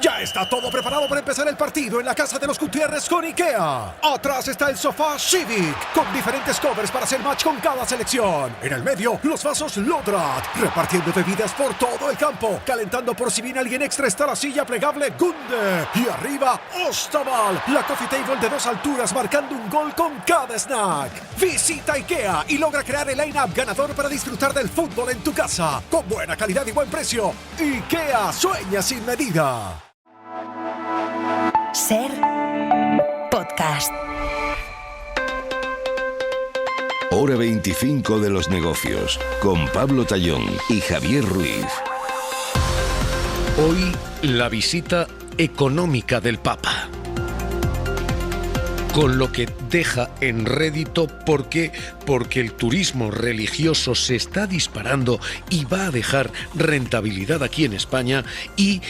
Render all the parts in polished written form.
Ya está todo preparado para empezar el partido en la casa de los Gutiérrez con IKEA. Atrás está el sofá Civic, con diferentes covers para hacer match con cada selección. En el medio, los vasos Lodrat, repartiendo bebidas por todo el campo. Calentando por si viene alguien extra está la silla plegable Gunde. Y arriba, Ostaval, la coffee table de 2 alturas marcando un gol con cada snack. Visita IKEA y logra crear el line-up ganador para disfrutar del fútbol en tu casa. Con buena calidad y buen precio. IKEA sueña sin medida. Ser podcast. Hora 25 de los negocios, con Pablo Tallón y Javier Ruiz. Hoy, la visita económica del Papa. Con lo que deja en rédito, ¿por qué? Porque el turismo religioso se está disparando y va a dejar rentabilidad aquí en España y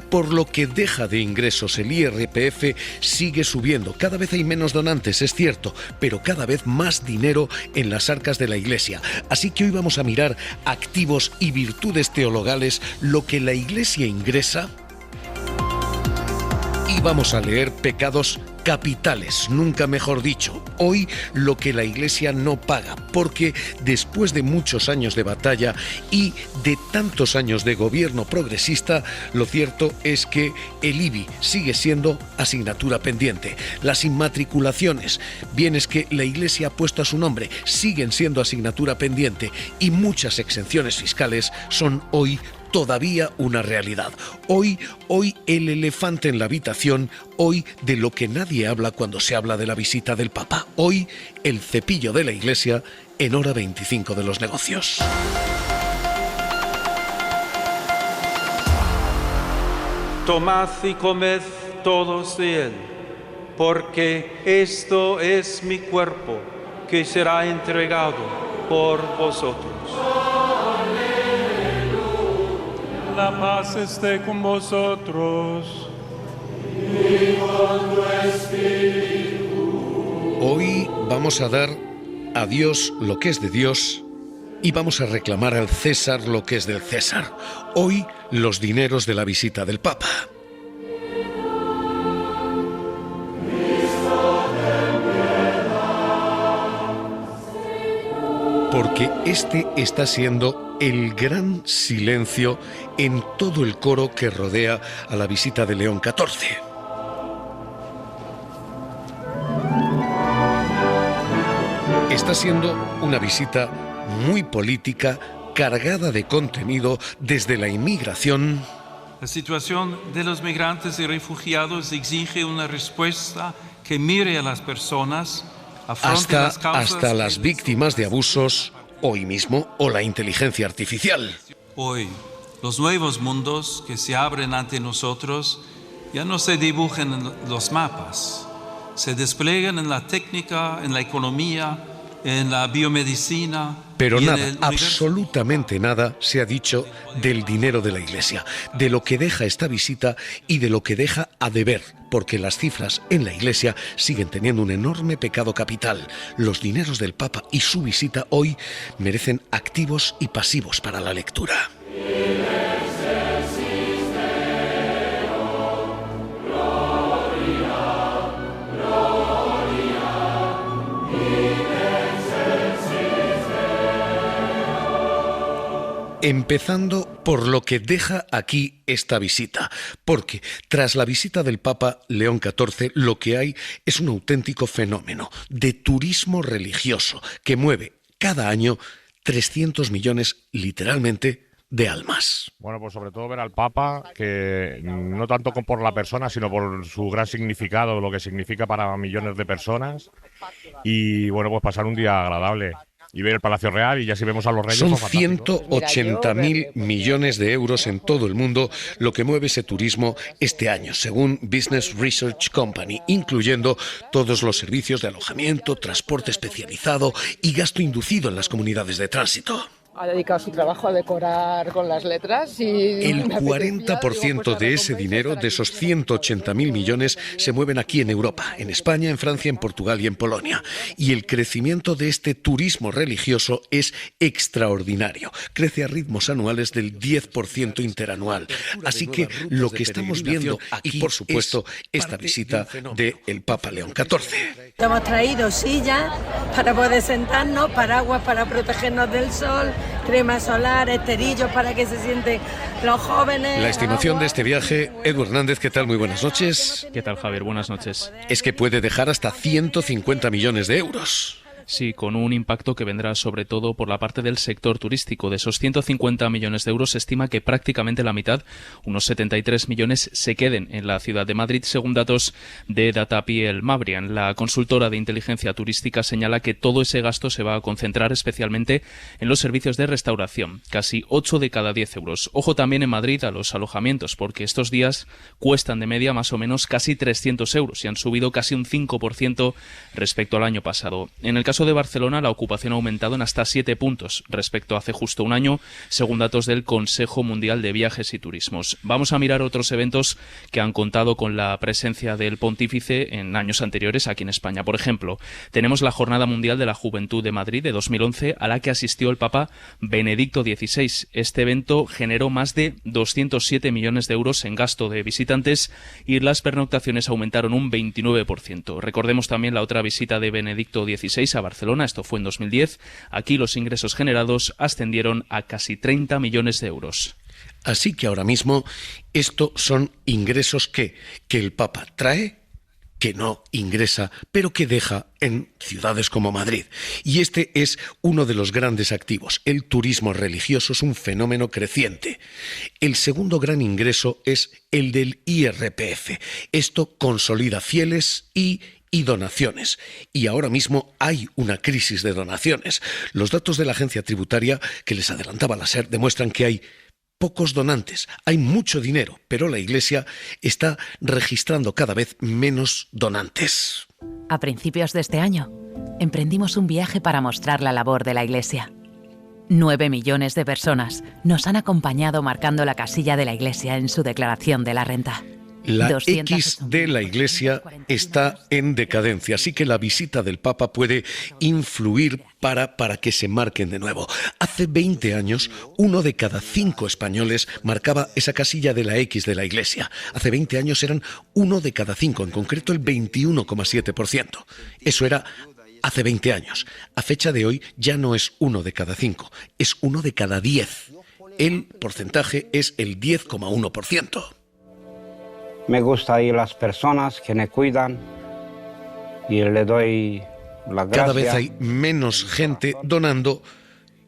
por lo que deja de ingresos. El IRPF sigue subiendo. Cada vez hay menos donantes, es cierto, pero cada vez más dinero en las arcas de la Iglesia. Así que hoy vamos a mirar activos y virtudes teologales, lo que la Iglesia ingresa, y vamos a leer pecados capitales, nunca mejor dicho. Hoy lo que la Iglesia no paga, porque después de muchos años de batalla y de tantos años de gobierno progresista, lo cierto es que el IBI sigue siendo asignatura pendiente. Las inmatriculaciones, bienes que la Iglesia ha puesto a su nombre, siguen siendo asignatura pendiente y muchas exenciones fiscales son hoy todavía una realidad. Hoy el elefante en la habitación, hoy de lo que nadie habla cuando se habla de la visita del Papa. Hoy el cepillo de la Iglesia en Hora 25 de los negocios. Tomad y comed todos de él, porque esto es mi cuerpo, que será entregado por vosotros. La paz esté con vosotros. Y con tu espíritu. Hoy vamos a dar a Dios lo que es de Dios y vamos a reclamar al César lo que es del César. Hoy los dineros de la visita del Papa. Porque este está siendo el gran silencio en todo el coro que rodea a la visita de León XIV. Está siendo una visita muy política, cargada de contenido desde la inmigración. La situación de los migrantes y refugiados exige una respuesta que mire a las personas, hasta las víctimas de abusos, hoy mismo, o la inteligencia artificial. Hoy, los nuevos mundos que se abren ante nosotros ya no se dibujan en los mapas, se despliegan en la técnica, en la economía, en la biomedicina. Pero nada, absolutamente nada se ha dicho del dinero de la Iglesia, de lo que deja esta visita y de lo que deja a deber, porque las cifras en la Iglesia siguen teniendo un enorme pecado capital. Los dineros del Papa y su visita hoy merecen activos y pasivos para la lectura. Empezando por lo que deja aquí esta visita, porque tras la visita del Papa León XIV lo que hay es un auténtico fenómeno de turismo religioso que mueve cada año 300 millones literalmente de almas. Bueno, pues sobre todo ver al Papa, que no tanto por la persona, sino por su gran significado, lo que significa para millones de personas, y bueno, pues pasar un día agradable. Y ver el Palacio Real, y ya si vemos a los reyes... Son 180.000 millones de euros en todo el mundo lo que mueve ese turismo este año, según Business Research Company, incluyendo todos los servicios de alojamiento, transporte especializado y gasto inducido en las comunidades de tránsito. ha dedicado su trabajo a decorar con las letras y... El 40% de ese dinero, de esos 180.000 millones, se mueven aquí en Europa, en España, en Francia, en Portugal y en Polonia. Y el crecimiento de este turismo religioso es extraordinario. Crece a ritmos anuales del 10% interanual. Así que lo que estamos viendo aquí, y por supuesto, esta visita del Papa León XIV. Hemos traído sillas para poder sentarnos, paraguas para protegernos del sol, crema solar, esterillos para que se sienten los jóvenes. La estimación de este viaje, Edu Hernández, ¿qué tal? Muy buenas noches. ¿Qué tal, Javier? Buenas noches. Es que puede dejar hasta 150 millones de euros. Sí, con un impacto que vendrá sobre todo por la parte del sector turístico. De esos 150 millones de euros se estima que prácticamente la mitad, unos 73 millones, se queden en la ciudad de Madrid, según datos de Datapiel Mabrian. La consultora de inteligencia turística señala que todo ese gasto se va a concentrar especialmente en los servicios de restauración, casi 8 de cada 10 euros. Ojo también en Madrid a los alojamientos, porque estos días cuestan de media más o menos casi 300 euros y han subido casi un 5% respecto al año pasado. En el caso de Barcelona, la ocupación ha aumentado en hasta 7 puntos respecto a hace justo un año, según datos del Consejo Mundial de Viajes y Turismos. Vamos a mirar otros eventos que han contado con la presencia del pontífice en años anteriores aquí en España. Por ejemplo, tenemos la Jornada Mundial de la Juventud de Madrid de 2011, a la que asistió el Papa Benedicto XVI. Este evento generó más de 207 millones de euros en gasto de visitantes y las pernoctaciones aumentaron un 29%. Recordemos también la otra visita de Benedicto XVI a Barcelona, esto fue en 2010. Aquí los ingresos generados ascendieron a casi 30 millones de euros. Así que ahora mismo, estos son ingresos que el Papa trae, que no ingresa, pero que deja en ciudades como Madrid. Y este es uno de los grandes activos. El turismo religioso es un fenómeno creciente. El segundo gran ingreso es el del IRPF. Esto consolida fieles y donaciones. Y ahora mismo hay una crisis de donaciones. Los datos de la agencia tributaria que les adelantaba la SER demuestran que hay pocos donantes, hay mucho dinero, pero la Iglesia está registrando cada vez menos donantes. A principios de este año, emprendimos un viaje para mostrar la labor de la Iglesia. 9 millones de personas nos han acompañado marcando la casilla de la Iglesia en su declaración de la renta. La X de la Iglesia está en decadencia, así que la visita del Papa puede influir para que se marquen de nuevo. Hace 20 años, 1 de cada 5 españoles marcaba esa casilla de la X de la Iglesia. Hace 20 años eran 1 de cada 5, en concreto el 21,7%. Eso era hace 20 años. A fecha de hoy ya no es 1 de cada 5, es 1 de cada 10. El porcentaje es el 10,1%. Me gusta ir las personas que me cuidan y le doy la gracia. Cada vez hay menos gente donando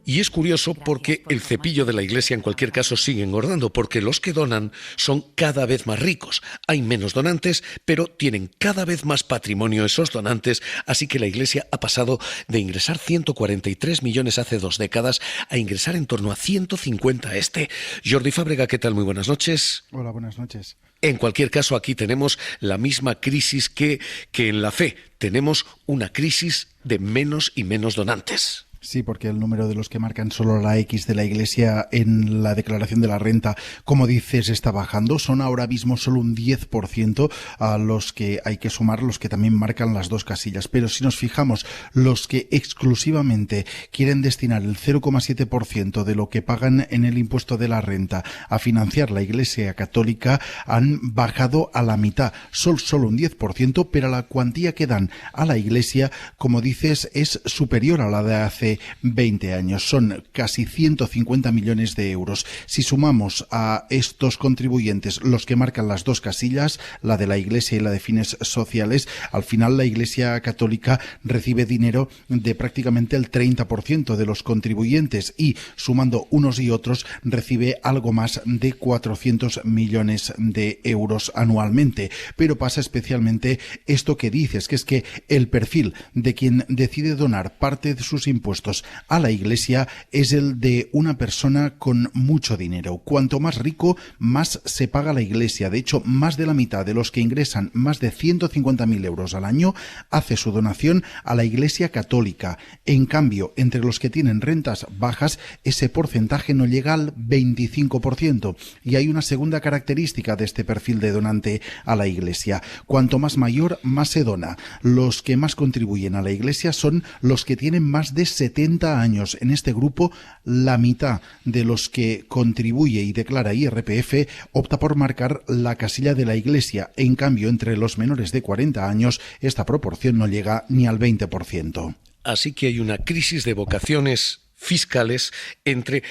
y es curioso porque el cepillo de la Iglesia en cualquier caso sigue engordando porque los que donan son cada vez más ricos. Hay menos donantes, pero tienen cada vez más patrimonio esos donantes, así que la Iglesia ha pasado de ingresar 143 millones hace 2 décadas a ingresar en torno a 150 este. Jordi Fábrega, ¿qué tal? Muy buenas noches. Hola, buenas noches. En cualquier caso, aquí tenemos la misma crisis que en la fe. Tenemos una crisis de menos y menos donantes. Sí, porque el número de los que marcan solo la X de la Iglesia en la declaración de la renta, como dices, está bajando. Son ahora mismo solo un 10% a los que hay que sumar, los que también marcan las 2 casillas. Pero si nos fijamos, los que exclusivamente quieren destinar el 0,7% de lo que pagan en el impuesto de la renta a financiar la Iglesia Católica han bajado a la mitad. Solo un 10%, pero la cuantía que dan a la Iglesia, como dices, es superior a la de hace 20 años. Son casi 150 millones de euros. Si sumamos a estos contribuyentes los que marcan las 2 casillas, la de la Iglesia y la de fines sociales, al final la Iglesia Católica recibe dinero de prácticamente el 30% de los contribuyentes y, sumando unos y otros, recibe algo más de 400 millones de euros anualmente. Pero pasa especialmente esto que dices, que es que el perfil de quien decide donar parte de sus impuestos impuestos a la Iglesia es el de una persona con mucho dinero. Cuanto más rico, más se paga la Iglesia. De hecho, más de la mitad de los que ingresan más de 150.000 euros al año hace su donación a la Iglesia católica. En cambio, entre los que tienen rentas bajas, ese porcentaje no llega al 25%. Y hay una segunda característica de este perfil de donante a la Iglesia. Cuanto más mayor, más se dona. Los que más contribuyen a la Iglesia son los que tienen más de 70 años. En este grupo, la mitad de los que contribuye y declara IRPF opta por marcar la casilla de la Iglesia. En cambio, entre los menores de 40 años, esta proporción no llega ni al 20%. Así que hay una crisis de vocaciones fiscales entre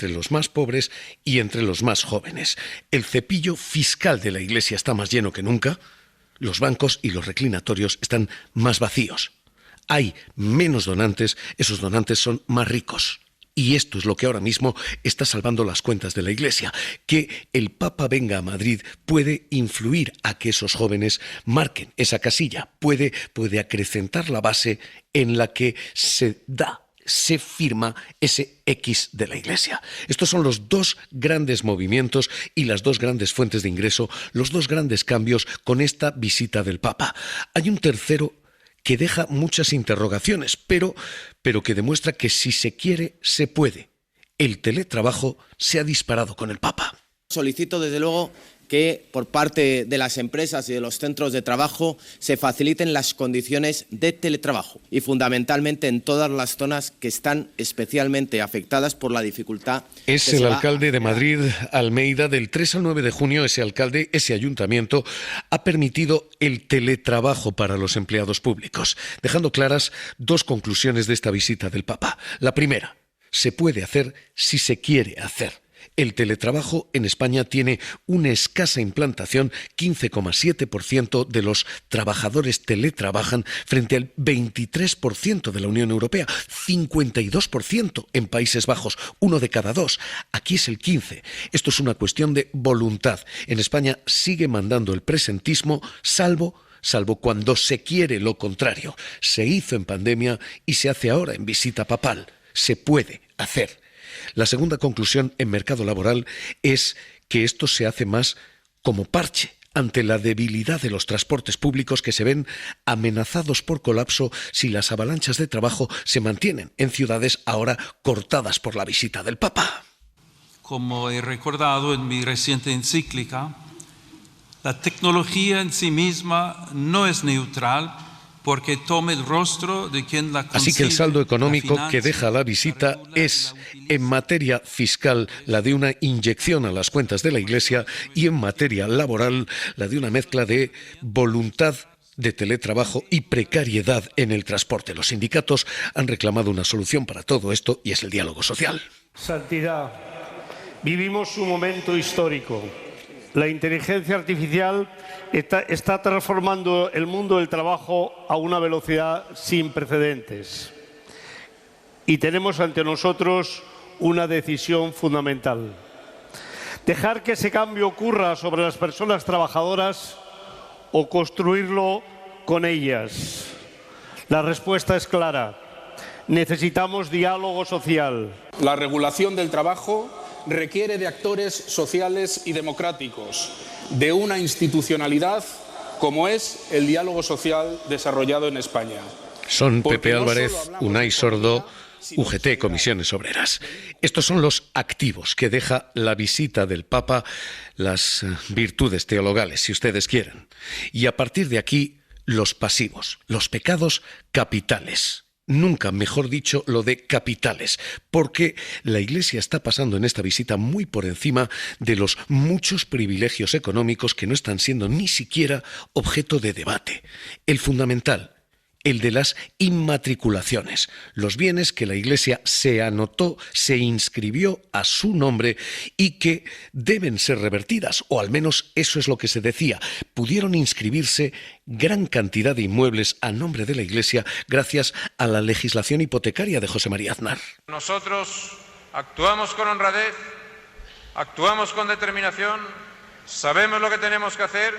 los más pobres y entre los más jóvenes. El cepillo fiscal de la Iglesia está más lleno que nunca. Los bancos y los reclinatorios están más vacíos. Hay menos donantes, esos donantes son más ricos. Y esto es lo que ahora mismo está salvando las cuentas de la Iglesia. Que el Papa venga a Madrid puede influir a que esos jóvenes marquen esa casilla, puede acrecentar la base en la que se firma ese X de la Iglesia. Estos son los dos grandes movimientos y las dos grandes fuentes de ingreso, los dos grandes cambios con esta visita del Papa. Hay un tercero que deja muchas interrogaciones, pero que demuestra que si se quiere, se puede. El teletrabajo se ha disparado con el Papa. Solicito, desde luego, que por parte de las empresas y de los centros de trabajo se faciliten las condiciones de teletrabajo y fundamentalmente en todas las zonas que están especialmente afectadas por la dificultad. Es el alcalde de Madrid, Almeida, del 3 al 9 de junio, ese ayuntamiento ha permitido el teletrabajo para los empleados públicos, dejando claras dos conclusiones de esta visita del Papa. La primera, se puede hacer si se quiere hacer. El teletrabajo en España tiene una escasa implantación, 15,7% de los trabajadores teletrabajan frente al 23% de la Unión Europea, 52% en Países Bajos, 1 de cada 2. Aquí es el 15%. Esto es una cuestión de voluntad. En España sigue mandando el presentismo, salvo cuando se quiere lo contrario. Se hizo en pandemia y se hace ahora en visita papal. Se puede hacer. La segunda conclusión en mercado laboral es que esto se hace más como parche ante la debilidad de los transportes públicos que se ven amenazados por colapso si las avalanchas de trabajo se mantienen en ciudades ahora cortadas por la visita del Papa. Como he recordado en mi reciente encíclica, la tecnología en sí misma no es neutral porque tome el rostro de quien la concibe. Así que el saldo económico que deja la visita es, en materia fiscal, la de una inyección a las cuentas de la Iglesia y en materia laboral, la de una mezcla de voluntad de teletrabajo y precariedad en el transporte. Los sindicatos han reclamado una solución para todo esto y es el diálogo social. Santidad, vivimos un momento histórico. La inteligencia artificial está transformando el mundo del trabajo a una velocidad sin precedentes. Y tenemos ante nosotros una decisión fundamental. Dejar que ese cambio ocurra sobre las personas trabajadoras o construirlo con ellas. La respuesta es clara. Necesitamos diálogo social. La regulación del trabajo requiere de actores sociales y democráticos, de una institucionalidad como es el diálogo social desarrollado en España. Son Pepe Álvarez, Unai Sordo, UGT, Comisiones Obreras. Estos son los activos que deja la visita del Papa, las virtudes teologales, si ustedes quieren. Y a partir de aquí, los pasivos, los pecados capitales. Nunca, mejor dicho, lo de capitales, porque la Iglesia está pasando en esta visita muy por encima de los muchos privilegios económicos que no están siendo ni siquiera objeto de debate. El fundamental, el de las inmatriculaciones, los bienes que la Iglesia se anotó, se inscribió a su nombre y que deben ser revertidas, o al menos eso es lo que se decía. Pudieron inscribirse gran cantidad de inmuebles a nombre de la Iglesia gracias a la legislación hipotecaria de José María Aznar. Nosotros actuamos con honradez, actuamos con determinación, sabemos lo que tenemos que hacer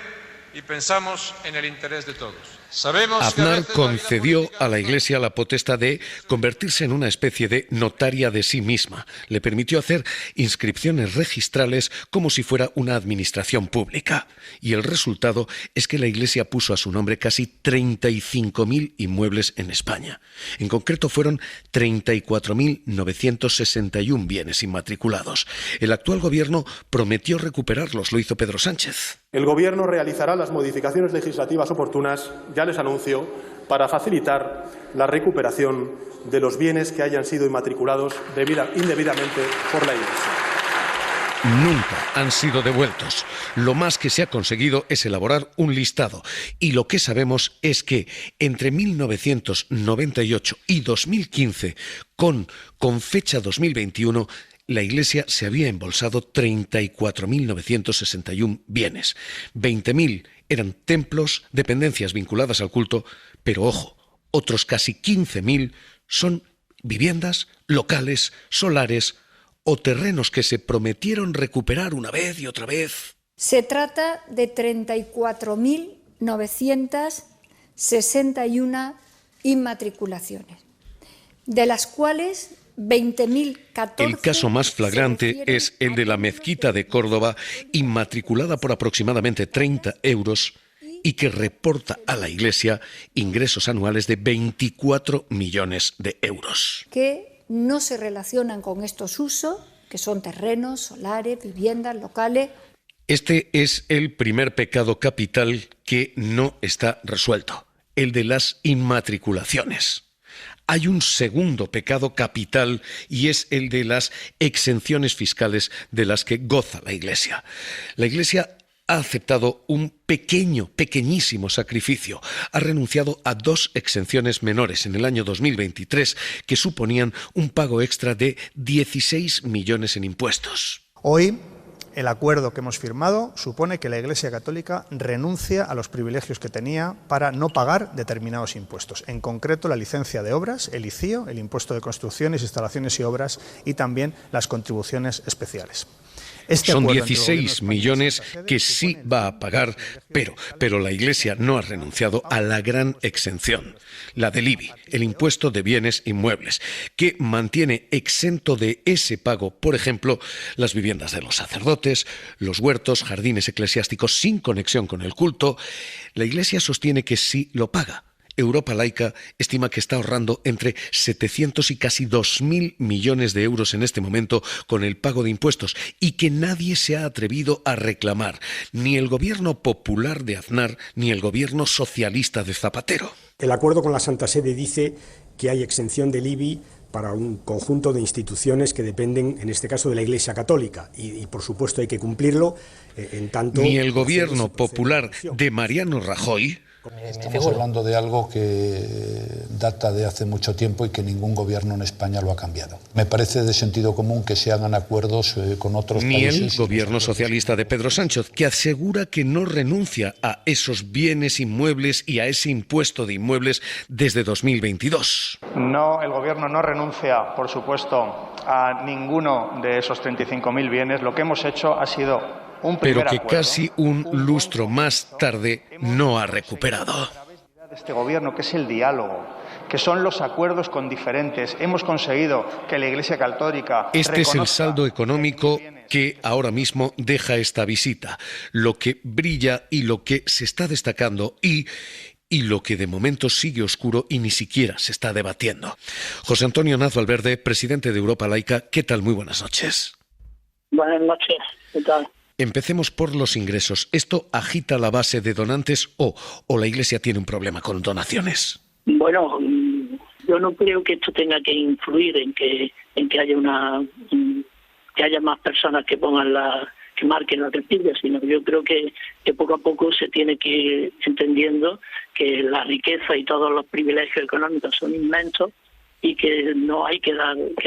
y pensamos en el interés de todos. Aznar concedió a la Iglesia la potestad de convertirse en una especie de notaria de sí misma. Le permitió hacer inscripciones registrales como si fuera una administración pública. Y el resultado es que la Iglesia puso a su nombre casi 35.000 inmuebles en España. En concreto fueron 34.961 bienes inmatriculados. El actual gobierno prometió recuperarlos, lo hizo Pedro Sánchez. El Gobierno realizará las modificaciones legislativas oportunas, ya les anuncio, para facilitar la recuperación de los bienes que hayan sido inmatriculados indebidamente por la Iglesia. Nunca han sido devueltos. Lo más que se ha conseguido es elaborar un listado. Y lo que sabemos es que entre 1998 y 2015, con fecha 2021, la Iglesia se había embolsado 34.961 bienes. 20.000 eran templos, dependencias vinculadas al culto, pero ojo, otros casi 15.000 son viviendas, locales, solares o terrenos que se prometieron recuperar una vez y otra vez. Se trata de 34.961 inmatriculaciones, de las cuales 20.014. El caso más flagrante es el de la mezquita de Córdoba, inmatriculada por aproximadamente 30 euros y que reporta a la Iglesia ingresos anuales de 24 millones de euros. Que no se relacionan con estos usos, que son terrenos, solares, viviendas, locales. Este es el primer pecado capital que no está resuelto, el de las inmatriculaciones. Hay un segundo pecado capital y es el de las exenciones fiscales de las que goza la Iglesia. La Iglesia ha aceptado un pequeñísimo sacrificio. Ha renunciado a 2 exenciones menores en el año 2023 que suponían un pago extra de 16 millones en impuestos. Hoy, el acuerdo que hemos firmado supone que la Iglesia Católica renuncia a los privilegios que tenía para no pagar determinados impuestos, en concreto la licencia de obras, el ICIO, el impuesto de construcciones, instalaciones y obras, y también las contribuciones especiales. Son 16 millones que sí va a pagar, pero la Iglesia no ha renunciado a la gran exención, la del IBI, el impuesto de bienes inmuebles, que mantiene exento de ese pago, por ejemplo, las viviendas de los sacerdotes, los huertos, jardines eclesiásticos sin conexión con el culto. La Iglesia sostiene que sí lo paga. Europa Laica estima que está ahorrando entre 700 y casi 2.000 millones de euros en este momento con el pago de impuestos y que nadie se ha atrevido a reclamar, ni el gobierno popular de Aznar ni el gobierno socialista de Zapatero. El acuerdo con la Santa Sede dice que hay exención del IBI para un conjunto de instituciones que dependen, en este caso, de la Iglesia Católica. Y por supuesto, hay que cumplirlo en tanto... Ni el gobierno popular de Mariano Rajoy... Estamos hablando de algo que data de hace mucho tiempo y que ningún gobierno en España lo ha cambiado. Me parece de sentido común que se hagan acuerdos con otros países. Ni el gobierno socialista de Pedro Sánchez, que asegura que no renuncia a esos bienes inmuebles y a ese impuesto de inmuebles desde 2022. No, el gobierno no renuncia, por supuesto, a ninguno de esos 35.000 bienes. Lo que hemos hecho ha sido pero que casi un lustro más tarde no ha recuperado. Este gobierno, que es el diálogo, que son los acuerdos con diferentes, hemos conseguido que la Iglesia Católica... Este es el saldo económico que ahora mismo deja esta visita, lo que brilla y lo que se está destacando y lo que de momento sigue oscuro y ni siquiera se está debatiendo. José Antonio Naz Valverde, presidente de Europa Laica, ¿qué tal? Muy buenas noches. Buenas noches, ¿qué tal? Empecemos por los ingresos. ¿Esto agita la base de donantes o la Iglesia tiene un problema con donaciones? Bueno, yo no creo que esto tenga que influir en que haya que haya más personas que pongan que marquen la trepilla, sino que yo creo que poco a poco se tiene que ir entendiendo que la riqueza y todos los privilegios económicos son inmensos y que no hay que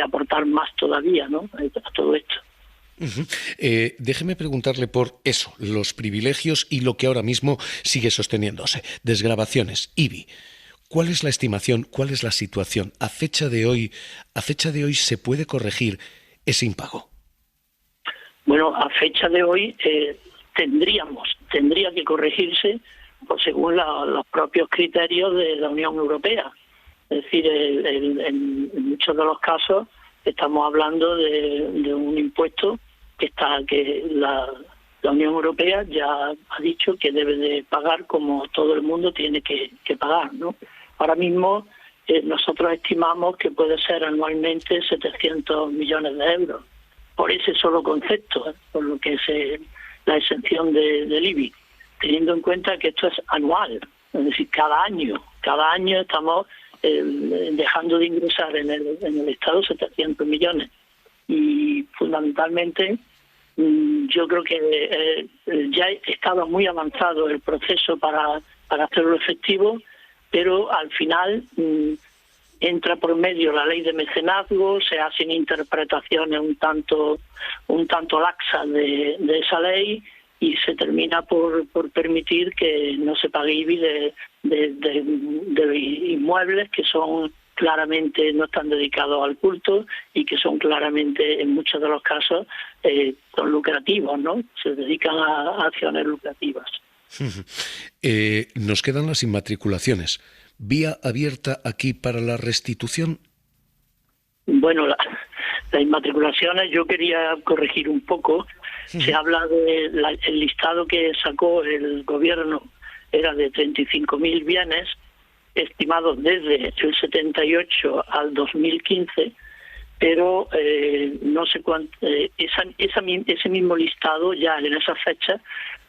aportar más todavía, ¿no?, a todo esto. Déjeme preguntarle por eso, los privilegios y lo que ahora mismo sigue sosteniéndose. Desgravaciones, IBI. ¿Cuál es la estimación? ¿Cuál es la situación? ¿A fecha de hoy se puede corregir ese impago? Bueno, a fecha de hoy tendría que corregirse, según los propios criterios de la Unión Europea. Es decir, en muchos de los casos estamos hablando de un impuesto que la Unión Europea ya ha dicho que debe de pagar como todo el mundo tiene que pagar, ¿no? Ahora mismo nosotros estimamos que puede ser anualmente 700 millones de euros por ese solo concepto, por lo que es la exención del IBI, teniendo en cuenta que esto es anual, es decir, cada año estamos dejando de ingresar en el Estado 700 millones. Y fundamentalmente yo creo que ya estaba muy avanzado el proceso para hacerlo efectivo, pero al final entra por medio la ley de mecenazgo, se hacen interpretaciones un tanto laxas de esa ley y se termina por permitir que no se pague IBI de inmuebles que son claramente no están dedicados al culto y que son claramente, en muchos de los casos, son lucrativos, ¿no? Se dedican a acciones lucrativas. Nos quedan las inmatriculaciones. ¿Vía abierta aquí para la restitución? Bueno, las inmatriculaciones yo quería corregir un poco. Se habla del listado que sacó el gobierno, era de 35.000 bienes estimados desde el 78 al 2015, pero no sé cuánto, ese mismo listado ya en esa fecha,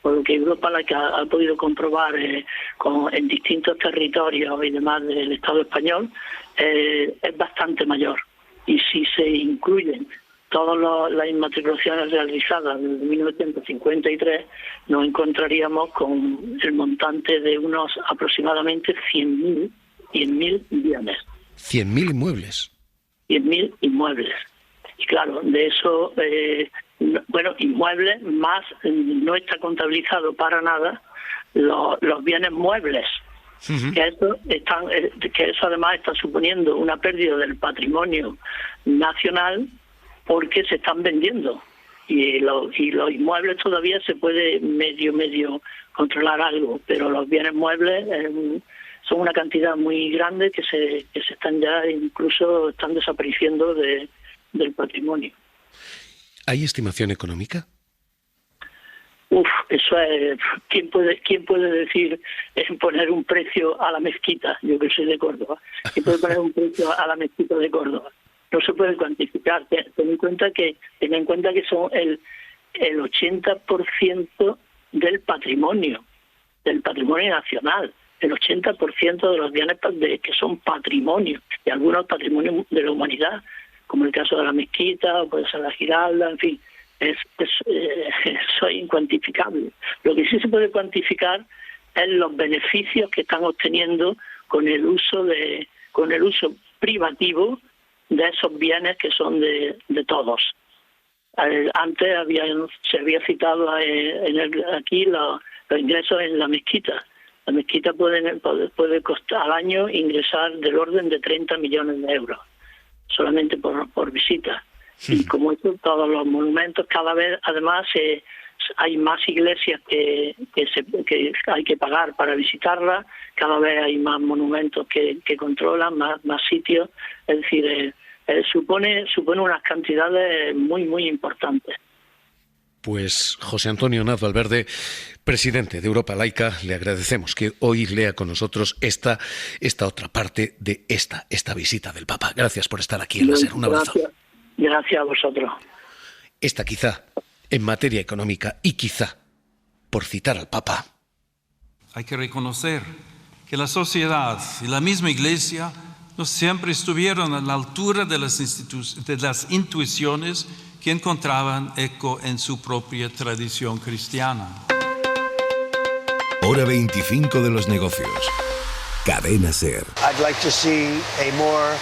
por lo que Europa ha podido comprobar en distintos territorios y demás del Estado español, es bastante mayor. Y si se incluyen todas las inmatriculaciones realizadas desde 1953, nos encontraríamos con el montante de unos aproximadamente 100.000 bienes. 100.000 inmuebles. 100.000 inmuebles. Y claro, de eso, inmuebles más, no está contabilizado para nada los bienes muebles. Que eso además está suponiendo una pérdida del patrimonio nacional porque se están vendiendo y los inmuebles todavía se puede medio controlar algo, pero los bienes muebles son una cantidad muy grande que se están ya incluso están desapareciendo del patrimonio. ¿Hay estimación económica? Eso es, ¿quién puede decir poner un precio a la mezquita? Yo que soy de Córdoba. ¿Quién puede poner un precio a la mezquita de Córdoba? No se puede cuantificar. Ten en cuenta que son el 80% del patrimonio nacional, el 80% de los bienes que son patrimonio, y algunos patrimonios de la humanidad, como el caso de la mezquita, o puede ser la Giralda, en fin. Eso es incuantificable. Lo que sí se puede cuantificar es los beneficios que están obteniendo con el uso privativo de esos bienes que son de todos. Antes se había citado aquí los ingresos en la mezquita. La mezquita puede costar al año ingresar del orden de 30 millones de euros, solamente por visita. Y como eso, todos los monumentos, cada vez además hay más iglesias que hay que pagar para visitarlas, cada vez hay más monumentos que controlan, más sitios, es decir, supone unas cantidades muy, muy importantes. Pues José Antonio Naz Valverde, presidente de Europa Laica, le agradecemos que hoy lea con nosotros esta otra parte de esta visita del Papa. Gracias por estar aquí en la SER. Un abrazo. Gracias a vosotros. Esta quizá, en materia económica, y quizá, por citar al Papa. Hay que reconocer que la sociedad y la misma Iglesia no siempre estuvieron a la altura de las intuiciones que encontraban eco en su propia tradición cristiana. Hora 25 de los negocios. Cadena SER. I'd like to see a more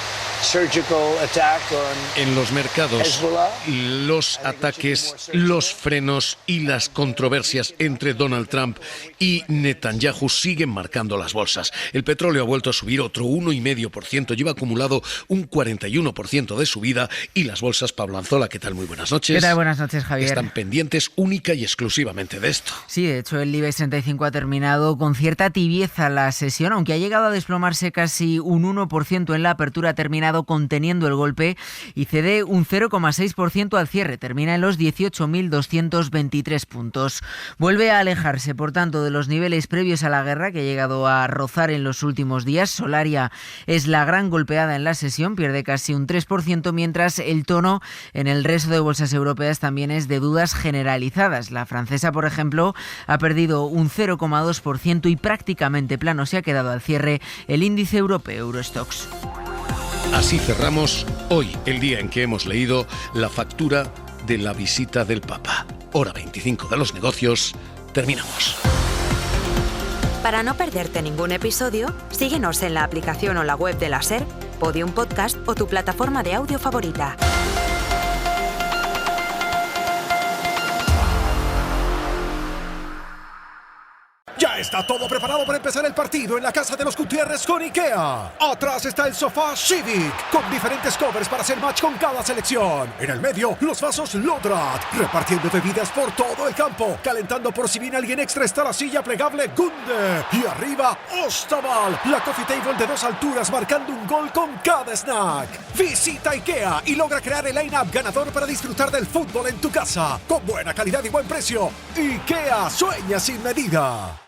En los mercados, los ataques, los frenos y las controversias entre Donald Trump y Netanyahu siguen marcando las bolsas. El petróleo ha vuelto a subir otro 1,5%, lleva acumulado un 41% de subida y las bolsas, Pablo Anzola, ¿qué tal? Muy buenas noches. ¿Qué tal? Buenas noches, Javier. Están pendientes única y exclusivamente de esto. Sí, de hecho el IBEX 35 ha terminado con cierta tibieza la sesión, aunque ha llegado a desplomarse casi un 1% en la apertura, ha terminado conteniendo el golpe y cede un 0,6% al cierre, termina en los 18.223 puntos. Vuelve a alejarse, por tanto, de los niveles previos a la guerra que ha llegado a rozar en los últimos días. Solaria es la gran golpeada en la sesión, pierde casi un 3%, mientras el tono en el resto de bolsas europeas también es de dudas generalizadas. La francesa, por ejemplo, ha perdido un 0,2% y prácticamente plano se ha quedado al cierre el índice europeo Eurostoxx. Así cerramos hoy, el día en que hemos leído la factura de la visita del Papa. Hora 25 de los negocios. Terminamos. Para no perderte ningún episodio, síguenos en la aplicación o la web de la SER, Podium Podcast o tu plataforma de audio favorita. Ya está todo preparado para empezar el partido en la casa de los Gutiérrez con IKEA. Atrás está el sofá Civic, con diferentes covers para hacer match con cada selección. En el medio, los vasos Lodrat, repartiendo bebidas por todo el campo. Calentando por si viene alguien extra está la silla plegable Gunde. Y arriba, Ostaval, la coffee table de 2 alturas marcando un gol con cada snack. Visita IKEA y logra crear el line-up ganador para disfrutar del fútbol en tu casa. Con buena calidad y buen precio. IKEA, sueña sin medida.